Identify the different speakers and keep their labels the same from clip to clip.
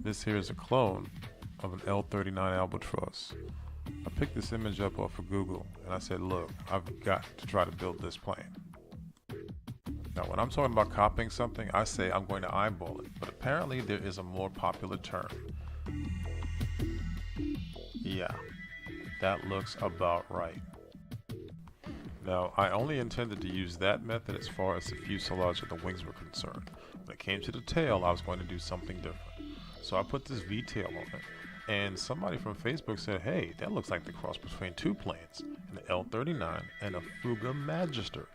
Speaker 1: This here is a clone of an L39 Albatross. I picked this image up off of Google and I said, look, I've got to try to build this plane. Now when I'm talking about copying something, I say I'm going to eyeball it, but apparently there is a more popular term. Yeah, that looks about right. Now, I only intended to use that method as far as the fuselage of the wings were concerned. When it came to the tail, I was going to do something different. So I put this V-tail on it, and somebody from Facebook said, hey, that looks like the cross between two planes, an L39 and a FOUGA Magister.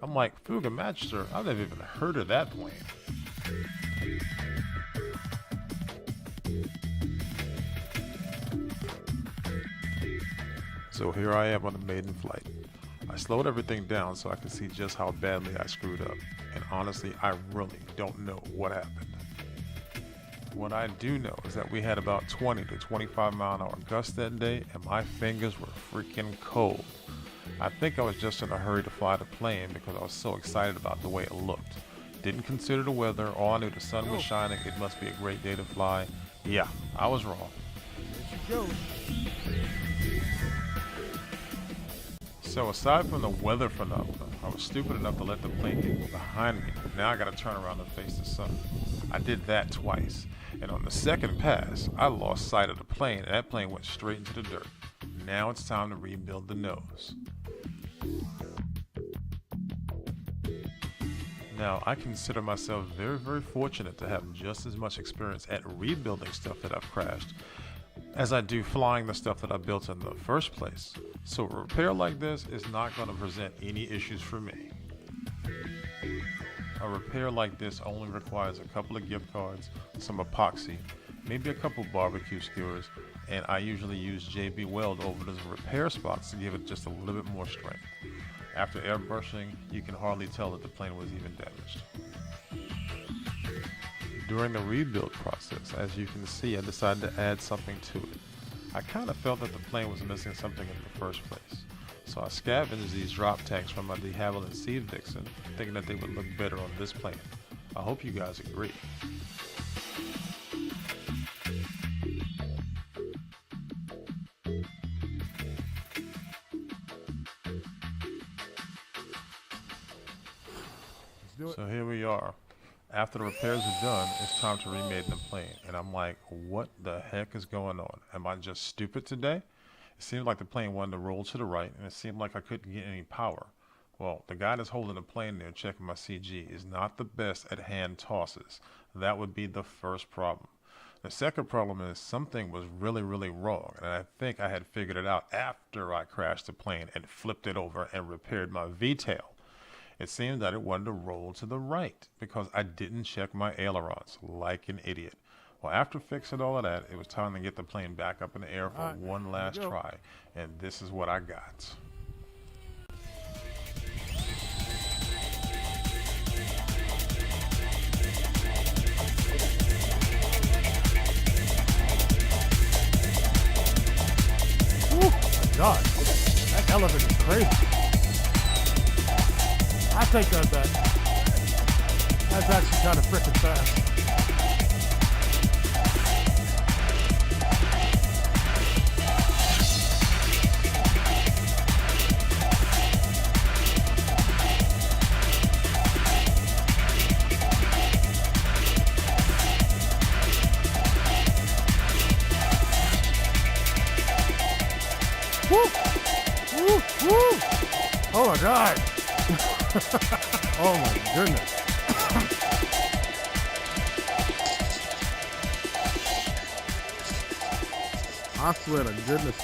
Speaker 1: I'm like, FOUGA Magister? I've never even heard of that plane. So here I am on the maiden flight. I slowed everything down so I could see just how badly I screwed up, and honestly, I really don't know what happened. What I do know is that we had about 20 to 25 mile an hour gusts that day, and my fingers were freaking cold. I think I was just in a hurry to fly the plane because I was so excited about the way it looked. Didn't consider the weather, all I knew the sun was shining, it must be a great day to fly. Yeah, I was wrong.
Speaker 2: There you go.
Speaker 1: So aside from the weather phenomenon, I was stupid enough to let the plane get behind me. Now I gotta turn around and face the sun. I did that twice, and on the second pass, I lost sight of the plane and that plane went straight into the dirt. Now it's time to rebuild the nose. Now I consider myself very, very fortunate to have just as much experience at rebuilding stuff that I've crashed as I do flying the stuff that I built in the first place. So a repair like this is not going to present any issues for me. A repair like this only requires a couple of gift cards, some epoxy, maybe a couple barbecue skewers, and I usually use JB Weld over those repair spots to give it just a little bit more strength. After airbrushing, you can hardly tell that the plane was even damaged. During the rebuild process, as you can see, I decided to add something to it. I kind of felt that the plane was missing something in the first place. So I scavenged these drop tanks from my de Havilland Sieve Vixen, thinking that they would look better on this plane. I hope you guys agree.
Speaker 2: Let's do it.
Speaker 1: So here we are. After the repairs are done, it's time to remake the plane. And I'm like, what the heck is going on? Am I just stupid today? It seemed like the plane wanted to roll to the right, and it seemed like I couldn't get any power. Well, the guy that's holding the plane there checking my CG is not the best at hand tosses. That would be the first problem. The second problem is something was really, really wrong, and I think I had figured it out after I crashed the plane and flipped it over and repaired my V-tail. It seemed that it wanted to roll to the right because I didn't check my ailerons like an idiot. Well, after fixing all of that, it was time to get the plane back up in the air for one last try, and this is what I got.
Speaker 2: Oh God, that elevator is crazy. I think that's actually kind of freaking fast. Woo! Woo! Woo! Oh my God! Oh my goodness. I swear to goodness.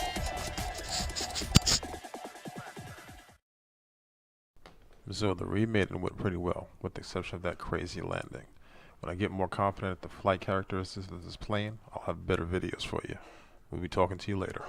Speaker 1: So the remake went pretty well, with the exception of that crazy landing. When I get more confident at the flight characteristics of this plane, I'll have better videos for you. We'll be talking to you later.